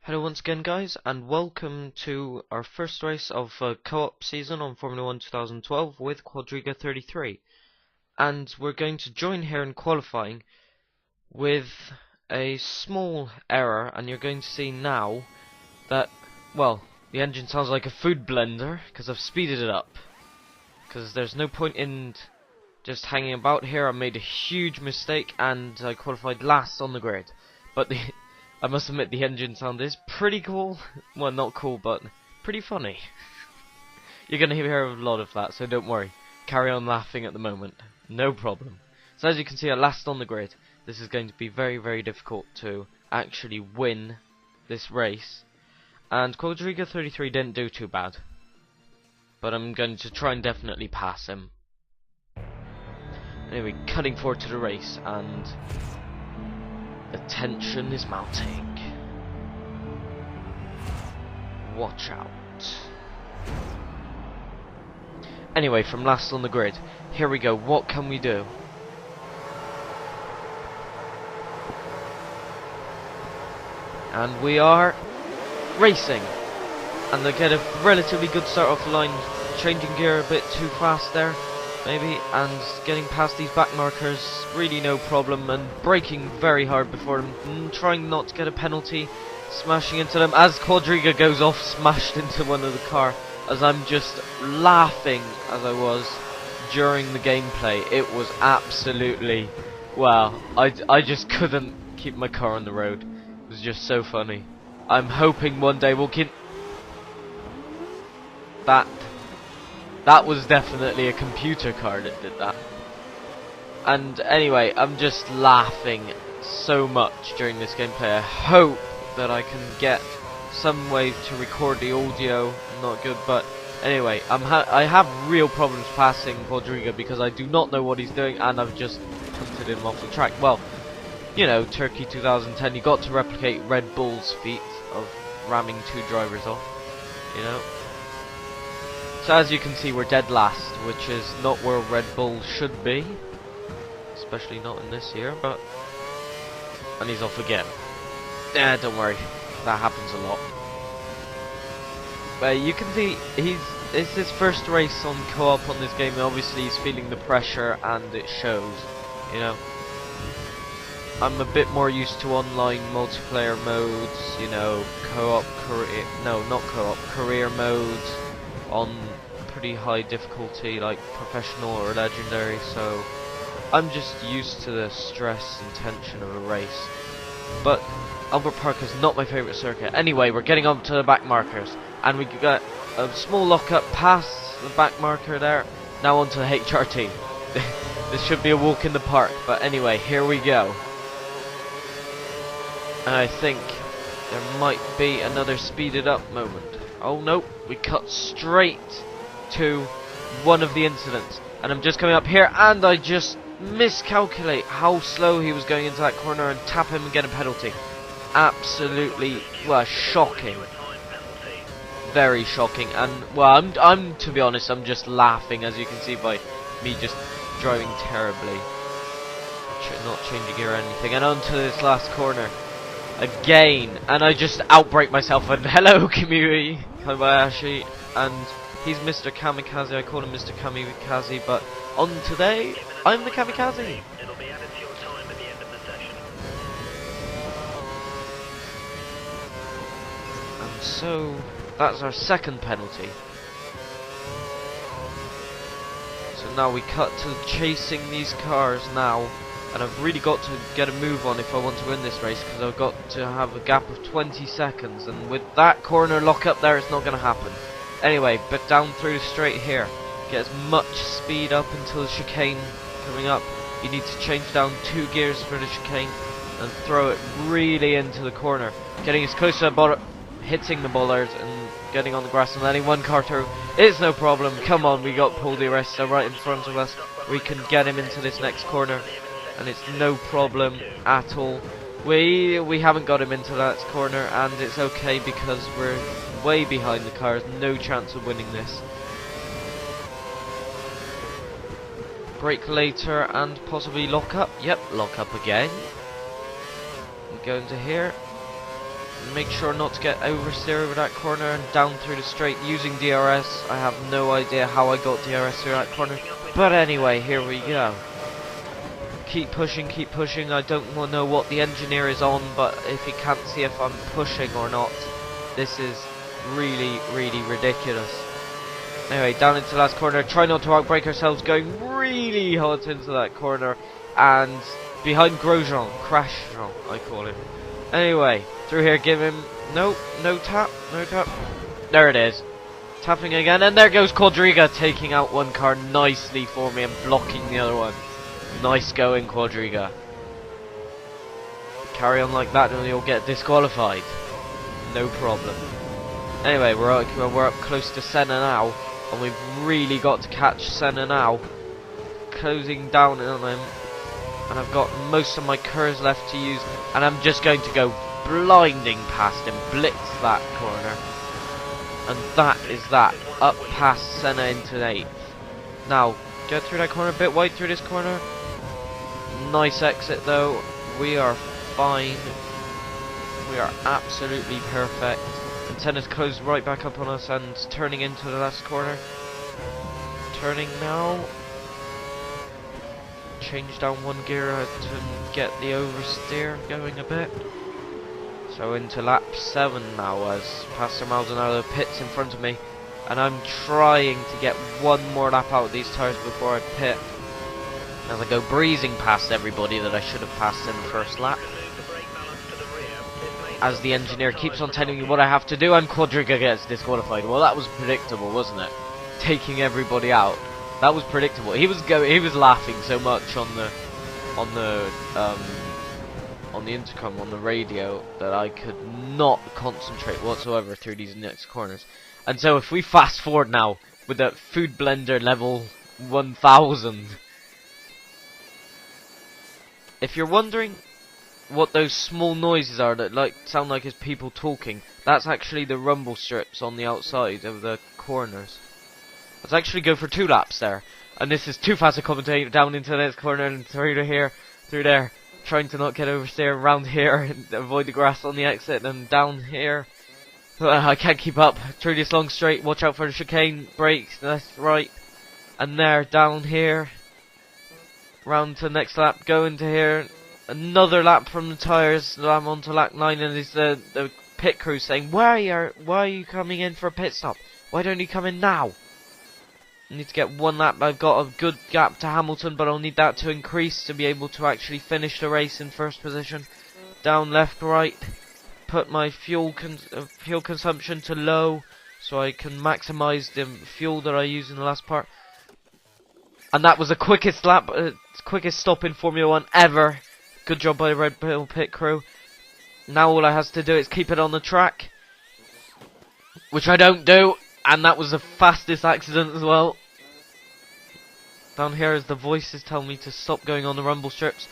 Hello once again guys, and welcome to our first race of co-op season on Formula 1 2012 with Quadriga 33. And we're going to join here in qualifying with a small error, and you're going to see now that, well, the engine sounds like a food blender because I've speeded it up. Because there's no point in just hanging about here. I made a huge mistake and I qualified last on the grid. But I must admit the engine sound is pretty cool. Well, not cool, but pretty funny. You're going to hear a lot of that, so don't worry. Carry on laughing at the moment. No problem. So as you can see, at last on the grid, this is going to be very, very difficult to actually win this race. And Quadriga 33 didn't do too bad. But I'm going to try and definitely pass him. Anyway, cutting forward to the race, and the tension is mounting. Watch out. Anyway, from last on the grid, here we go. What can we do? And we are racing. And they get a relatively good start off the line. Changing gear a bit too fast there, maybe, and getting past these back markers, really no problem, and braking very hard before them, trying not to get a penalty, smashing into them as Quadriga goes off, smashed into one of the car, as I'm just laughing as I was during the gameplay. It was absolutely, well, I just couldn't keep my car on the road. It was just so funny. I'm hoping one day we'll keep that was definitely a computer car that did that. And anyway, I'm just laughing so much during this gameplay. I hope that I can get some way to record the audio. Not good, but anyway, I have real problems passing Quadriga because I do not know what he's doing, and I've just punted him off the track. Well, you know, Turkey 2010, you got to replicate Red Bull's feat of ramming two drivers off, you know. So as you can see, we're dead last, which is not where Red Bull should be, especially not in this year. But and he's off again. Yeah, don't worry, that happens a lot. But you can see it's his first race on co-op on this game, and obviously he's feeling the pressure, and it shows. You know, I'm a bit more used to online multiplayer modes. You know, co-op, career, no, not co-op, career modes on pretty high difficulty, like professional or legendary, so I'm just used to the stress and tension of a race. But Albert Park is not my favourite circuit. Anyway, we're getting up to the back markers, and we got a small lockup past the back marker there. Now onto the HRT. This should be a walk in the park, but anyway, here we go. And I think there might be another speeded up moment. Oh no, we cut straight to one of the incidents, and I'm just coming up here, and I just miscalculate how slow he was going into that corner and tap him and get a penalty. Absolutely, well, shocking. Very shocking. And well, I'm to be honest, I'm just laughing, as you can see by me just driving terribly, not changing gear or anything, and onto this last corner again, and I just outbreak myself, and hello community, Kobayashi, and he's Mr. Kamikaze. I call him Mr. Kamikaze, but on today, I'm the Kamikaze. And so, that's our second penalty. So now we cut to chasing these cars now. And I've really got to get a move on if I want to win this race, because I've got to have a gap of 20 seconds. And with that corner lock up there, it's not going to happen. Anyway, but down through straight here. Get as much speed up until the chicane coming up. You need to change down 2 gears for the chicane and throw it really into the corner. Getting as close to the hitting the bollard and getting on the grass and letting one car through. It's no problem. Come on, we got Paul Di Resta right in front of us. We can get him into this next corner, and it's no problem at all. We haven't got him into that corner, and it's okay because we're way behind the cars. No chance of winning this. Brake later and possibly lock up. Yep, lock up again. We go into here. make sure not to get oversteer over that corner and down through the straight using DRS. I have no idea how I got DRS through that corner, but anyway, here we go. Keep pushing. I don't know what the engineer is on, but if he can't see if I'm pushing or not, this is really, really ridiculous. Anyway, down into the last corner. Try not to outbrake ourselves, going really hard into that corner. And behind Grosjean, Crash Jean, I call him. Anyway, through here, give him... No tap. There it is. Tapping again, and there goes Quadriga, taking out one car nicely for me and blocking the other one. Nice going, Quadriga. Carry on like that and you'll get disqualified. No problem. Anyway, we're up close to Senna now, and we've really got to catch Senna now. Closing down on him, and I've got most of my curves left to use, and I'm just going to go blinding past him, blitz that corner, and that is that. Up past Senna into 8th. Now, get through that corner, a bit wide through this corner. Nice exit though. We are fine. We are absolutely perfect. And Senna's closed right back up on us and turning into the last corner. Turning now. Change down one gear to get the oversteer going a bit. So into lap 7 now as Pastor Maldonado pits in front of me. And I'm trying to get one more lap out of these tyres before I pit. As I go breezing past everybody that I should have passed in the first lap. As the engineer keeps on telling me what I have to do, and Quadriga gets disqualified. Well, that was predictable, wasn't it? Taking everybody out. That was predictable. He was laughing so much on the intercom, on the radio, that I could not concentrate whatsoever through these next corners. And so if we fast forward now with the Food Blender level 1000. If you're wondering what those small noises are that sound like it's people talking, that's actually the rumble strips on the outside of the corners. Let's actually go for 2 laps there. And this is too fast to commentate. Down into the next corner and through to here, through there. Trying to not get oversteer, around here and avoid the grass on the exit, and down here. I can't keep up. Through this long straight, watch out for the chicane, brakes, left, right. And there, down here. Round to the next lap, go into here. Another lap from the tyres. I'm on to lap 9, and it's the pit crew saying, why are you coming in for a pit stop? Why don't you come in now? I need to get 1 lap. I've got a good gap to Hamilton, but I'll need that to increase to be able to actually finish the race in first position. Down, left, right. Put my fuel consumption to low so I can maximize the fuel that I use in the last part. And that was the quickest lap, quickest stop in Formula 1 ever. Good job by the Red Bull pit crew. Now all I has to do is keep it on the track, which I don't do, and that was the fastest accident as well. Down here as the voices tell me to stop going on the rumble strips.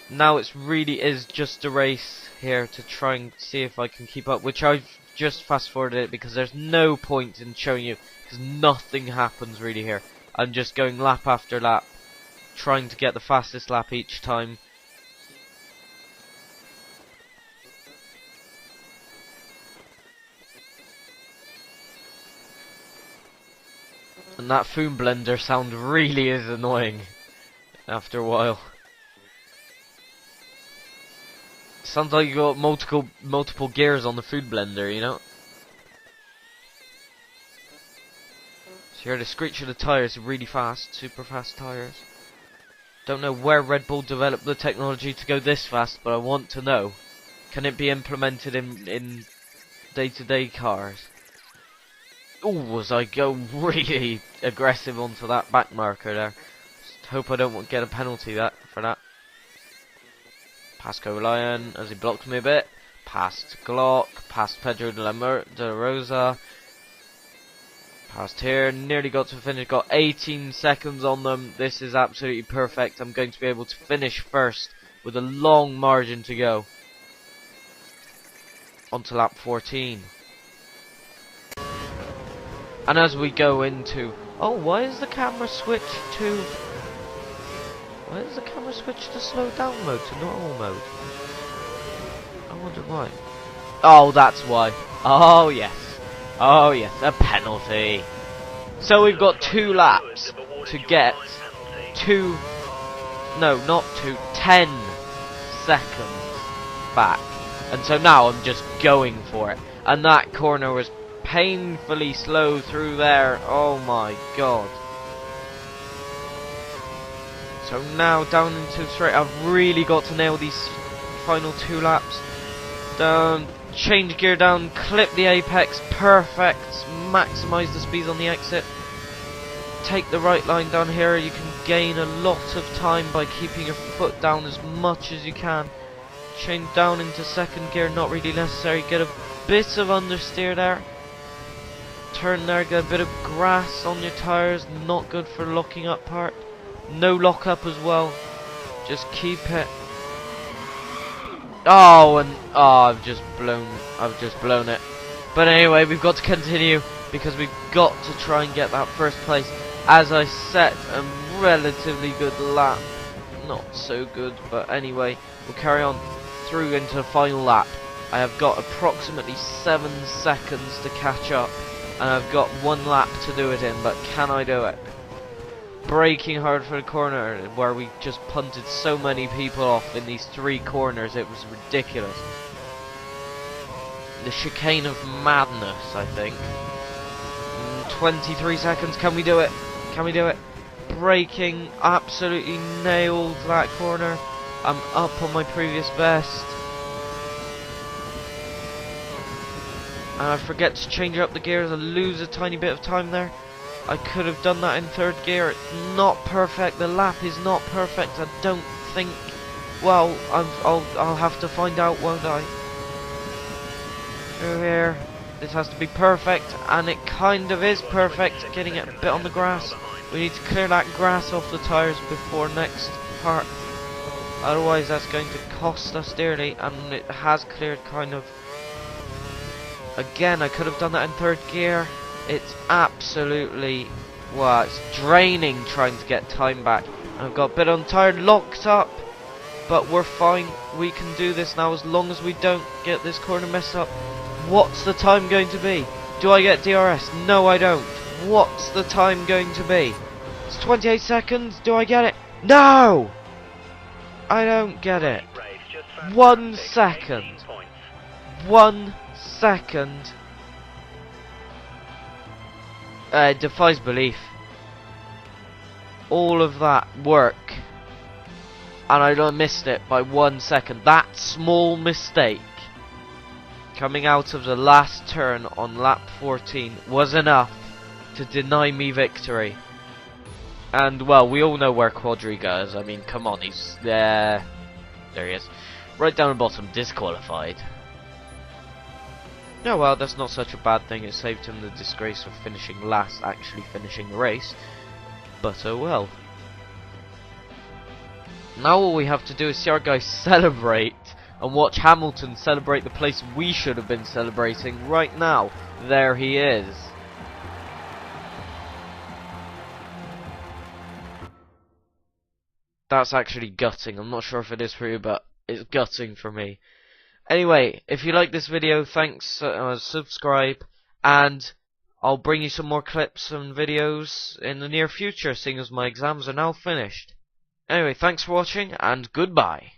Now it really is just a race here to try and see if I can keep up, which I've just fast forwarded it because there's no point in showing you, because nothing happens really here. I'm just going lap after lap, trying to get the fastest lap each time. And that Food Blender sound really is annoying after a while. Sounds like you got multiple gears on the Food Blender, you know? So you hear the screech of the tyres really fast, super fast tyres. Don't know where Red Bull developed the technology to go this fast, but I want to know. Can it be implemented in day-to-day cars? Ooh, as I go really aggressive onto that back marker there. Just hope I don't get a penalty for that. Past Kovalainen as he blocks me a bit. Past Glock, past Pedro de la Rosa. Past here, nearly got to finish, got 18 seconds on them. This is absolutely perfect. I'm going to be able to finish first with a long margin to go. On to lap 14. And as we go into... Oh, why is the camera switched to... Why is the camera switched to slow down mode, to normal mode? I wonder why. Oh, that's why. Oh, yes. Oh, yes, a penalty. So we've got 2 laps to get 10 seconds back. And so now I'm just going for it. And that corner was painfully slow through there. Oh my god. So now down into straight. I've really got to nail these final 2 laps. Down, change gear down, clip the apex, perfect. Maximize the speed on the exit. Take the right line down here. You can gain a lot of time by keeping your foot down as much as you can. Change down into second gear, not really necessary. Get a bit of understeer there. Turn there, get a bit of grass on your tyres, not good for locking up part. No lock up as well. Just keep it. Oh, and I've just blown it. But anyway, we've got to continue because we've got to try and get that first place. As I set a relatively good lap. Not so good, but anyway, we'll carry on through into the final lap. I have got approximately 7 seconds to catch up, and I've got 1 lap to do it in, but can I do it? Braking hard for the corner where we just punted so many people off in these 3 corners, it was ridiculous. The chicane of madness, I think. 23 seconds, can we do it? Can we do it? Braking, absolutely nailed that corner. I'm up on my previous best. And I forget to change up the gears, I lose a tiny bit of time there. I could have done that in 3rd gear. It's not perfect, the lap is not perfect, I don't think. Well, I'll have to find out, won't I? Through here. This has to be perfect, and it kind of is perfect. Getting it a bit on the grass. We need to clear that grass off the tyres before next part. Otherwise that's going to cost us dearly, and it has cleared kind of. Again, I could have done that in 3rd gear. It's absolutely, well, it's draining trying to get time back. I've got a bit on tyre locked up, but we're fine. We can do this now as long as we don't get this corner messed up. What's the time going to be? Do I get DRS? No, I don't. What's the time going to be? It's 28 seconds. Do I get it? No! I don't get it. 1 second. 1 second. It defies belief. All of that work, and I missed it by 1 second. That small mistake coming out of the last turn on lap 14 was enough to deny me victory. And well, we all know where Quadriga is. I mean, come on, he's there. There he is. Right down the bottom, disqualified. No, well, that's not such a bad thing. It saved him the disgrace of finishing last, actually finishing the race. But oh well. Now all we have to do is see our guys celebrate and watch Hamilton celebrate the place we should have been celebrating right now. There he is. That's actually gutting. I'm not sure if it is for you, but it's gutting for me. Anyway, if you like this video, thanks, subscribe, and I'll bring you some more clips and videos in the near future, seeing as my exams are now finished. Anyway, thanks for watching, and goodbye.